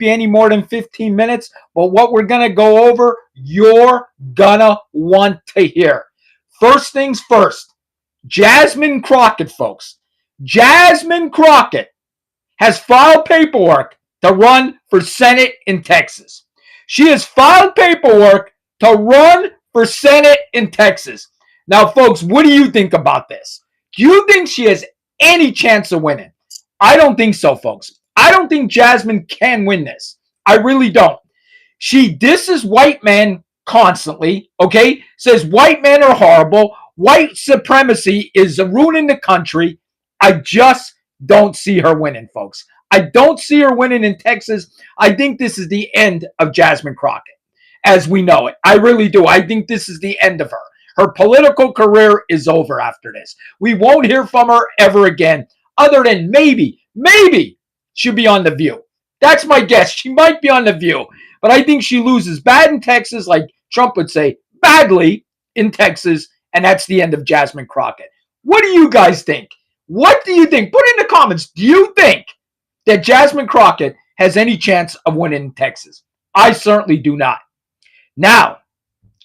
be any more than 15 minutes, but what we're going to go over, you're going to want to hear. First things first, Jasmine Crockett, folks. Jasmine Crockett has filed paperwork to run for Senate in Texas. She has filed paperwork to run for Senate in Texas. Now, folks, what do you think about this? Do you think she has any chance of winning? I don't think so, folks. I don't think Jasmine can win this. I really don't. She disses white men constantly, okay? Says white men are horrible. White supremacy is ruining the country. I just don't see her winning, folks. I don't see her winning in Texas. I think this is the end of Jasmine Crockett as we know it. I really do. I think this is the end of her. Her political career is over after this. We won't hear from her ever again, other than maybe she'll be on The View. That's my guess. She might be on The View. But I think she loses bad in Texas, like Trump would say, badly in Texas, and that's the end of Jasmine Crockett. What do you guys think? What do you think? Put in the comments. Do you think that Jasmine Crockett has any chance of winning in Texas? I certainly do not. Now,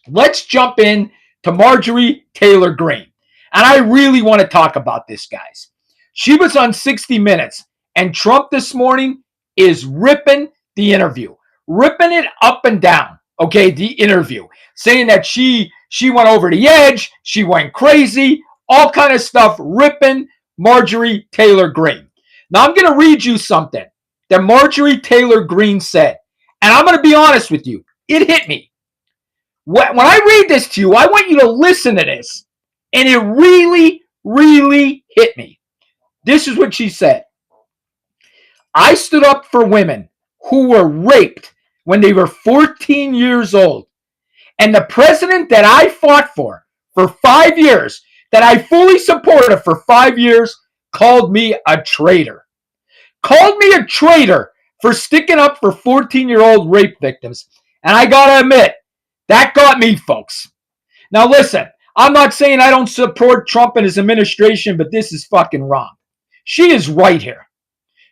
let's jump in to Marjorie Taylor Greene. And I really want to talk about this, guys. She was on 60 Minutes, and Trump this morning is ripping the interview, ripping it up and down, okay, the interview, saying that she went over the edge, she went crazy, all kind of stuff, ripping Marjorie Taylor Greene. Now, I'm going to read you something that Marjorie Taylor Greene said, and I'm going to be honest with you. It hit me. When I read this to you, I want you to listen to this, and it really, really hit me. This is what she said. I stood up for women who were raped when they were 14 years old. And the president that I fought for 5 years, that I fully supported for 5 years, called me a traitor. Called me a traitor for sticking up for 14-year-old rape victims. And I got to admit, that got me, folks. Now listen, I'm not saying I don't support Trump and his administration, but this is fucking wrong. She is right here.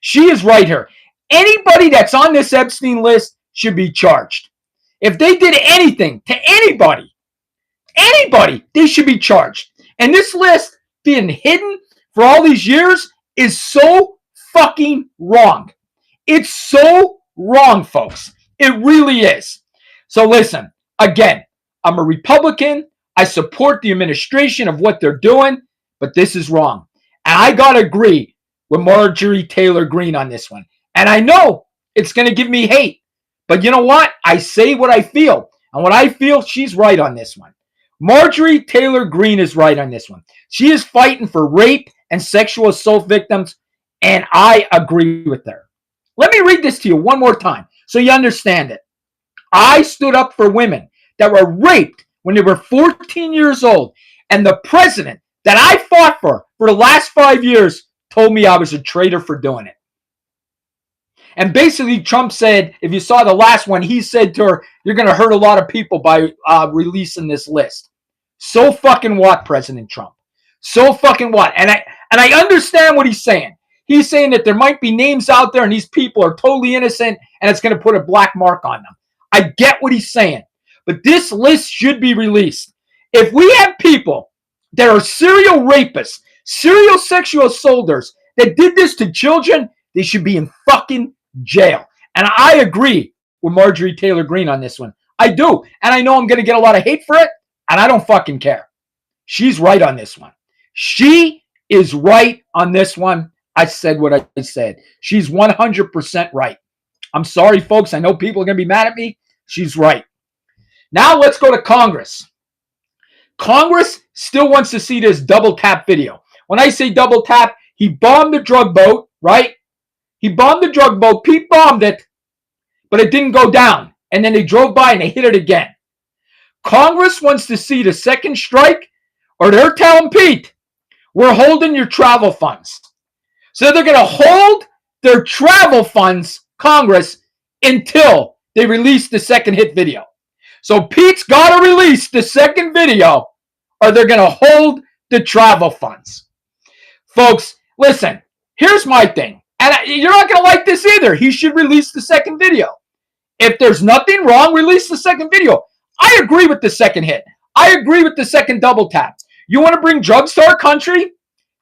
She is right here. Anybody that's on this Epstein list should be charged. If they did anything to anybody, they should be charged. And this list being hidden for all these years is so fucking wrong. It's so wrong, folks. It really is. So listen, again, I'm a Republican. I support the administration of what they're doing, but this is wrong. And I got to agree with Marjorie Taylor Greene on this one. And I know it's going to give me hate. But you know what? I say what I feel. And what I feel, she's right on this one. Marjorie Taylor Greene is right on this one. She is fighting for rape and sexual assault victims, and I agree with her. Let me read this to you one more time so you understand it. I stood up for women that were raped when they were 14 years old, and the president that I fought for the last 5 years told me I was a traitor for doing it. And basically, Trump said, if you saw the last one, he said to her, you're going to hurt a lot of people by releasing this list. So fucking what, President Trump? So fucking what? And I understand what he's saying. He's saying that there might be names out there and these people are totally innocent and it's going to put a black mark on them. I get what he's saying. But this list should be released. If we have people that are serial rapists, serial sexual assaulters that did this to children, they should be in fucking jail. And I agree with Marjorie Taylor Greene on this one. I do. And I know I'm going to get a lot of hate for it, and I don't fucking care. She's right on this one. She is right on this one. I said what I said. She's 100% right. I'm sorry, folks. I know people are going to be mad at me. She's right. Now let's go to Congress. Congress still wants to see this double tap video. When I say double tap, he bombed the drug boat, right? He bombed the drug boat. Pete bombed it, but it didn't go down. And then they drove by and they hit it again. Congress wants to see the second strike, or they're telling Pete, we're holding your travel funds. So they're going to hold their travel funds, Congress, until they release the second hit video. So Pete's got to release the second video, or they're going to hold the travel funds. Folks, listen, here's my thing. And you're not going to like this either. He should release the second video. If there's nothing wrong, release the second video. I agree with the second hit. I agree with the second double tap. You want to bring drugs to our country?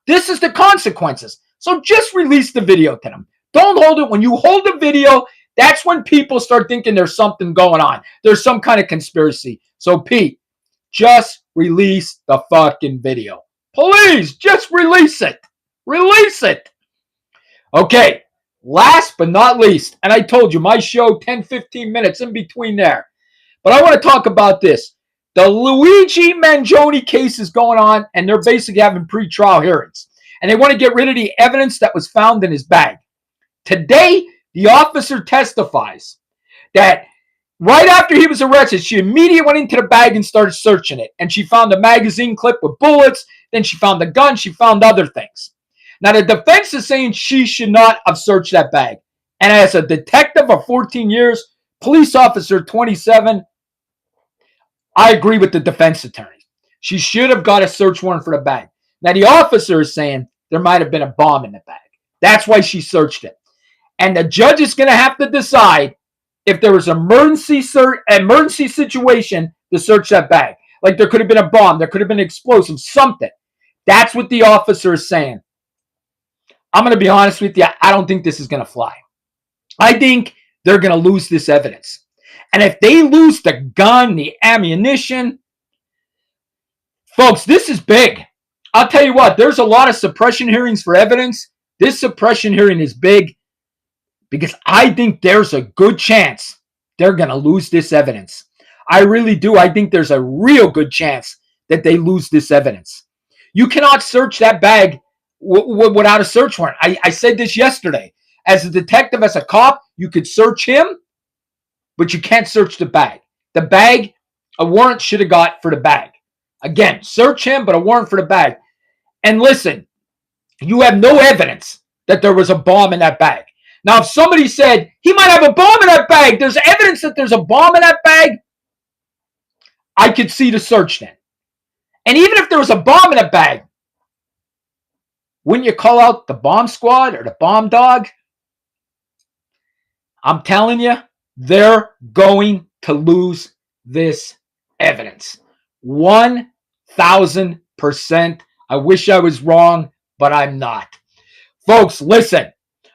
This is the consequences. So just release the video to them. Don't hold it. When you hold the video, that's when people start thinking there's something going on. There's some kind of conspiracy. So Pete, just release the fucking video. Please, just release it. Release it. Okay, last but not least, and I told you my show 10, 15 minutes in between there. But I want to talk about this. The Luigi Mangione case is going on, and they're basically having pre-trial hearings. And they want to get rid of the evidence that was found in his bag. Today, the officer testifies that right after he was arrested, she immediately went into the bag and started searching it. And she found a magazine clip with bullets. Then she found the gun. She found other things. Now, the defense is saying she should not have searched that bag. And as a detective of 14 years, police officer 27, I agree with the defense attorney. She should have got a search warrant for the bag. Now, the officer is saying there might have been a bomb in the bag. That's why she searched it. And the judge is going to have to decide if there was an emergency situation to search that bag. Like there could have been a bomb, there could have been an explosive, something. That's what the officer is saying. I'm going to be honest with you. I don't think this is going to fly. I think they're going to lose this evidence. And if they lose the gun, the ammunition, folks, this is big. I'll tell you what, there's a lot of suppression hearings for evidence. This suppression hearing is big because I think there's a good chance they're going to lose this evidence. I really do. I think there's a real good chance that they lose this evidence. You cannot search that bag without a search warrant. I said this yesterday. As a detective, as a cop, you could search him, but you can't search the bag. The bag, a warrant should have got for the bag. Again, search him, but a warrant for the bag. And listen, you have no evidence that there was a bomb in that bag. Now, if somebody said, he might have a bomb in that bag, there's evidence that there's a bomb in that bag, I could see the search then. And even if there was a bomb in that bag, wouldn't you call out the bomb squad or the bomb dog? I'm telling you, they're going to lose this evidence. 1,000%. I wish I was wrong, but I'm not. Folks, listen.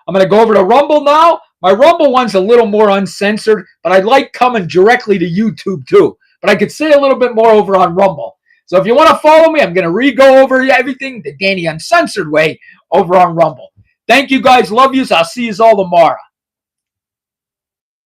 I'm going to go over to Rumble now. My Rumble one's a little more uncensored, but I like coming directly to YouTube too. But I could say a little bit more over on Rumble. So if you want to follow me, I'm going to re-go over everything the Danny Uncensored way over on Rumble. Thank you guys. Love yous. I'll see yous all tomorrow.